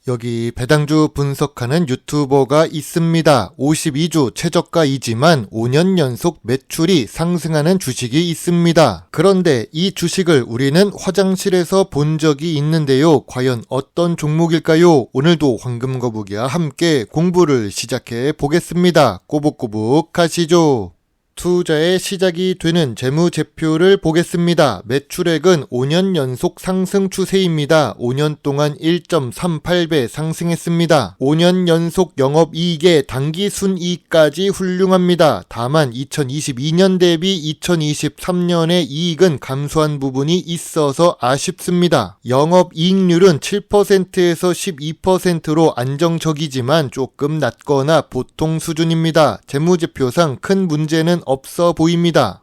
여기 배당주 분석하는 유튜버가 있습니다. 52주 최저가이지만 5년 연속 매출이 상승하는 주식이 있습니다. 그런데 이 주식을 우리는 화장실에서 본 적이 있는데요. 과연 어떤 종목일까요? 오늘도 황금거북이와 함께 공부를 시작해 보겠습니다. 꼬북꼬북 가시죠. 투자의 시작이 되는 재무제표를 보겠습니다. 매출액은 5년 연속 상승 추세입니다. 5년 동안 1.38배 상승했습니다. 5년 연속 영업이익의 당기순이익까지 훌륭합니다. 다만 2022년 대비 2023년의 이익은 감소한 부분이 있어서 아쉽습니다. 영업이익률은 7%에서 12%로 안정적이지만 조금 낮거나 보통 수준입니다. 재무제표상 큰 문제는 없어 보입니다.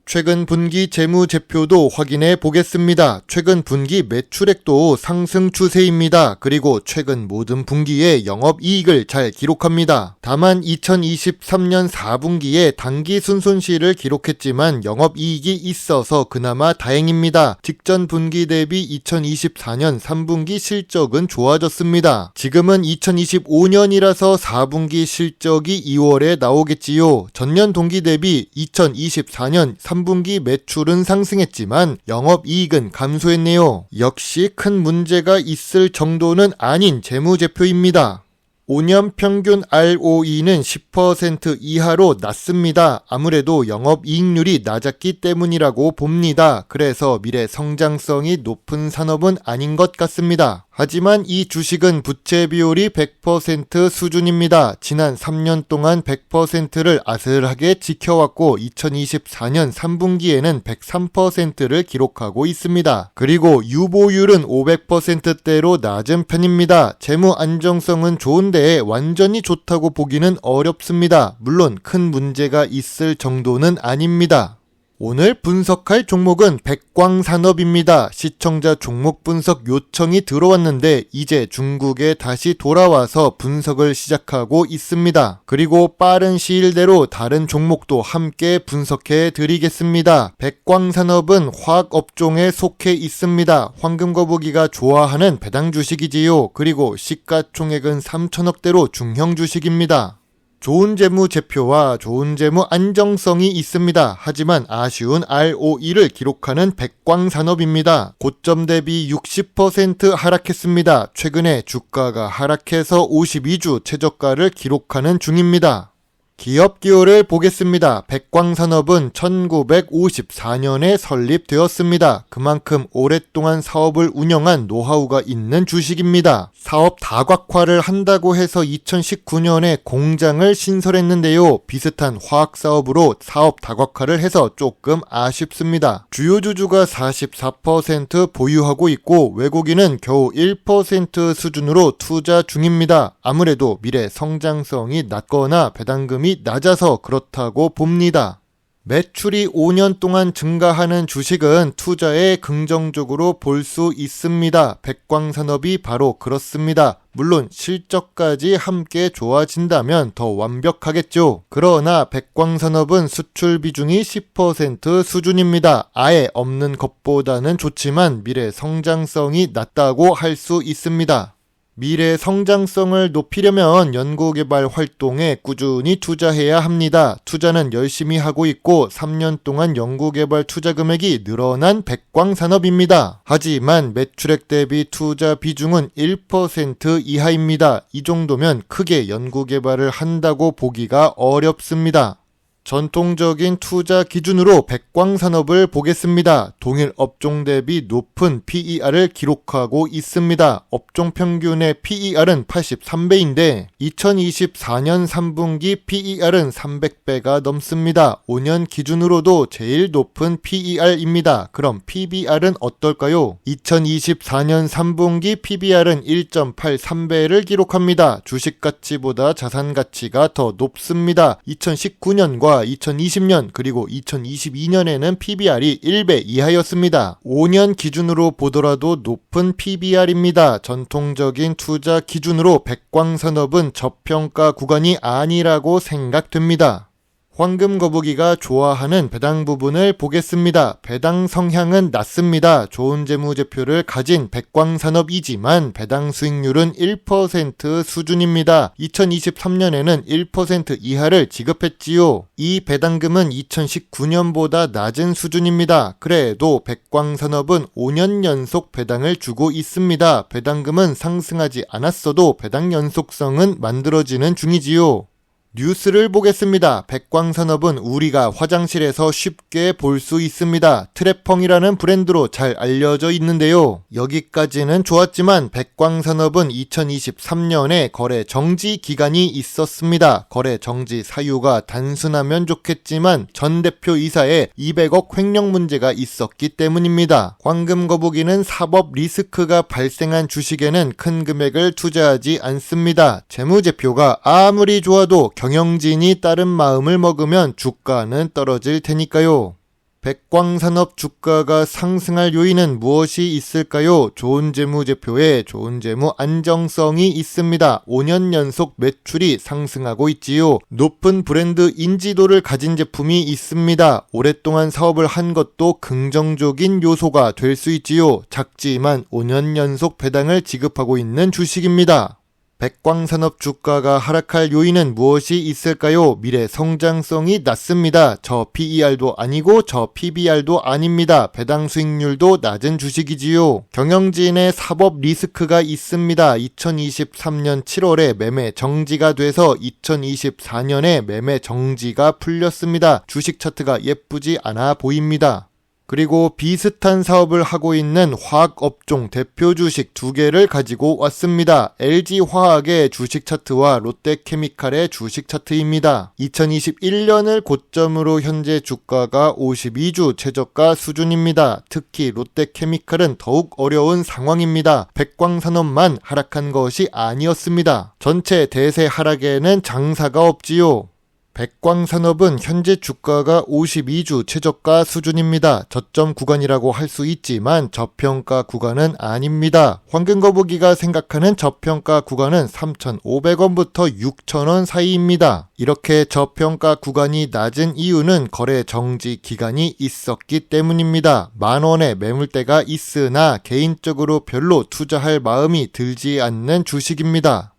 최근 분기 재무제표도 확인해 보겠습니다. 최근 분기 매출액도 상승 추세입니다. 그리고 최근 모든 분기에 영업이익을 잘 기록합니다. 다만 2023년 4분기에 당기순손실을 기록했지만 영업이익이 있어서 그나마 다행입니다. 직전 분기 대비 2024년 3분기 실적은 좋아졌습니다. 지금은 2025년이라서 4분기 실적이 2월에 나오겠지요. 전년 동기 대비 2024년 3분기 매출은 상승했지만 영업이익은 감소했네요. 역시 큰 문제가 있을 정도는 아닌 재무제표입니다. 5년 평균 ROE는 10% 이하로 낮습니다. 아무래도 영업이익률이 낮았기 때문이라고 봅니다. 그래서 미래 성장성이 높은 산업은 아닌 것 같습니다. 하지만 이 주식은 부채 비율이 100% 수준입니다. 지난 3년 동안 100%를 아슬하게 지켜왔고 2024년 3분기에는 103%를 기록하고 있습니다. 그리고 유보율은 500%대로 낮은 편입니다. 재무 안정성은 좋은데 완전히 좋다고 보기는 어렵습니다. 물론 큰 문제가 있을 정도는 아닙니다. 오늘 분석할 종목은 백광산업입니다. 시청자 종목 분석 요청이 들어왔는데 이제 중국에 다시 돌아와서 분석을 시작하고 있습니다. 그리고 빠른 시일 내로 다른 종목도 함께 분석해 드리겠습니다. 백광산업은 화학업종에 속해 있습니다. 황금거북이가 좋아하는 배당 주식이지요. 그리고 시가총액은 3천억대로 중형 주식입니다. 좋은 재무 제표와 좋은 재무 안정성이 있습니다. 하지만 아쉬운 ROE를 기록하는 백광산업입니다. 고점 대비 60% 하락했습니다. 최근에 주가가 하락해서 52주 최저가를 기록하는 중입니다. 기업 기호를 보겠습니다. 백광산업은 1954년에 설립되었습니다. 그만큼 오랫동안 사업을 운영한 노하우가 있는 주식입니다. 사업 다각화를 한다고 해서 2019년에 공장을 신설했는데요. 비슷한 화학 사업으로 사업 다각화를 해서 조금 아쉽습니다. 주요 주주가 44% 보유하고 있고 외국인은 겨우 1% 수준으로 투자 중입니다. 아무래도 미래 성장성이 낮거나 배당금이 낮아서 그렇다고 봅니다. 매출이 5년 동안 증가하는 주식은 투자에 긍정적으로 볼 수 있습니다. 백광산업이 바로 그렇습니다. 물론 실적까지 함께 좋아진다면 더 완벽하겠죠. 그러나 백광산업은 수출 비중이 10% 수준입니다. 아예 없는 것보다는 좋지만 미래 성장성이 낮다고 할 수 있습니다. 미래 성장성을 높이려면 연구개발 활동에 꾸준히 투자해야 합니다. 투자는 열심히 하고 있고 3년 동안 연구개발 투자 금액이 늘어난 백광산업입니다. 하지만 매출액 대비 투자 비중은 1% 이하입니다. 이 정도면 크게 연구개발을 한다고 보기가 어렵습니다. 전통적인 투자 기준으로 백광산업을 보겠습니다. 동일 업종 대비 높은 PER을 기록하고 있습니다. 업종 평균의 PER은 83배인데 2024년 3분기 PER은 300배가 넘습니다. 5년 기준으로도 제일 높은 PER입니다. 그럼 PBR은 어떨까요? 2024년 3분기 PBR은 1.83배를 기록합니다. 주식 가치보다 자산 가치가 더 높습니다. 2019년과 2020년 그리고 2022년에는 PBR이 1배 이하였습니다. 5년 기준으로 보더라도 높은 PBR입니다. 전통적인 투자 기준으로 백광산업은 저평가 구간이 아니라고 생각됩니다. 황금 거북이가 좋아하는 배당 부분을 보겠습니다. 배당 성향은 낮습니다. 좋은 재무제표를 가진 백광산업이지만 배당 수익률은 1% 수준입니다. 2023년에는 1% 이하를 지급했지요. 이 배당금은 2019년보다 낮은 수준입니다. 그래도 백광산업은 5년 연속 배당을 주고 있습니다. 배당금은 상승하지 않았어도 배당 연속성은 만들어지는 중이지요. 뉴스를 보겠습니다. 백광산업은 우리가 화장실에서 쉽게 볼 수 있습니다. 트랩펑이라는 브랜드로 잘 알려져 있는데요. 여기까지는 좋았지만 백광산업은 2023년에 거래 정지 기간이 있었습니다. 거래 정지 사유가 단순하면 좋겠지만 전 대표 이사에 200억 횡령 문제가 있었기 때문입니다. 황금 거북이는 사법 리스크가 발생한 주식에는 큰 금액을 투자하지 않습니다. 재무제표가 아무리 좋아도 경영진이 다른 마음을 먹으면 주가는 떨어질 테니까요. 백광산업 주가가 상승할 요인은 무엇이 있을까요? 좋은 재무제표에 좋은 재무 안정성이 있습니다. 5년 연속 매출이 상승하고 있지요. 높은 브랜드 인지도를 가진 제품이 있습니다. 오랫동안 사업을 한 것도 긍정적인 요소가 될 수 있지요. 작지만 5년 연속 배당을 지급하고 있는 주식입니다. 백광산업 주가가 하락할 요인은 무엇이 있을까요? 미래 성장성이 낮습니다. 저 PER도 아니고 저 PBR도 아닙니다. 배당 수익률도 낮은 주식이지요. 경영진의 사법 리스크가 있습니다. 2023년 7월에 매매 정지가 돼서 2024년에 매매 정지가 풀렸습니다. 주식 차트가 예쁘지 않아 보입니다. 그리고 비슷한 사업을 하고 있는 화학업종 대표 주식 2개를 가지고 왔습니다. LG화학의 주식 차트와 롯데케미칼의 주식 차트입니다. 2021년을 고점으로 현재 주가가 52주 최저가 수준입니다. 특히 롯데케미칼은 더욱 어려운 상황입니다. 백광산업만 하락한 것이 아니었습니다. 전체 대세 하락에는 장사가 없지요. 백광산업은 현재 주가가 52주 최저가 수준입니다. 저점 구간이라고 할 수 있지만 저평가 구간은 아닙니다. 황금거북이가 생각하는 저평가 구간은 3,500원부터 6,000원 사이입니다. 이렇게 저평가 구간이 낮은 이유는 거래 정지 기간이 있었기 때문입니다. 만원의 매물대가 있으나 개인적으로 별로 투자할 마음이 들지 않는 주식입니다.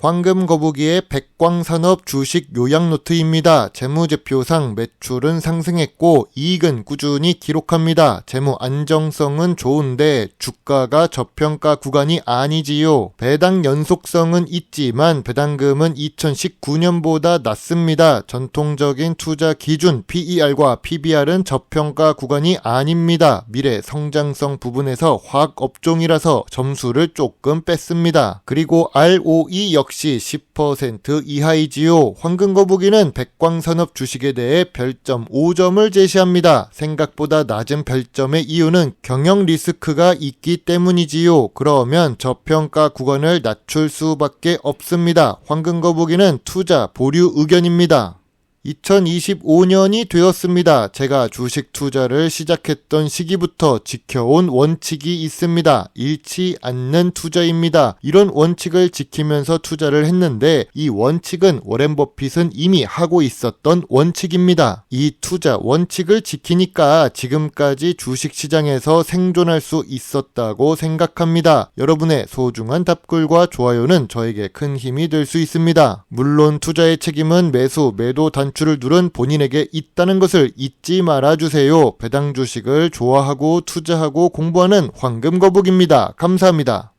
황금거북이의 백광산업 주식 요약노트입니다. 재무제표상 매출은 상승했고 이익은 꾸준히 기록합니다. 재무 안정성은 좋은데 주가가 저평가 구간이 아니지요. 배당 연속성은 있지만 배당금은 2019년보다 낮습니다. 전통적인 투자 기준 PER과 PBR은 저평가 구간이 아닙니다. 미래 성장성 부분에서 화학업종이라서 점수를 조금 뺐습니다. 그리고 ROE 역시 10% 이하이지요. 황금거북이는 백광산업 주식에 대해 별점 5점을 제시합니다. 생각보다 낮은 별점의 이유는 경영 리스크가 있기 때문이지요. 그러면 저평가 구간을 낮출 수밖에 없습니다. 황금거북이는 투자 보류 의견입니다. 2025년이 되었습니다. 제가 주식 투자를 시작했던 시기부터 지켜온 원칙이 있습니다. 잃지 않는 투자입니다. 이런 원칙을 지키면서 투자를 했는데 이 원칙은 워렌 버핏은 이미 하고 있었던 원칙입니다. 이 투자 원칙을 지키니까 지금까지 주식시장에서 생존할 수 있었다고 생각합니다. 여러분의 소중한 답글과 좋아요는 저에게 큰 힘이 될 수 있습니다. 물론 투자의 책임은 매수, 매도 단추를 누른 본인에게 있다는 것을 잊지 말아주세요. 배당 주식을 좋아하고 투자하고 공부하는 황금거북입니다. 감사합니다.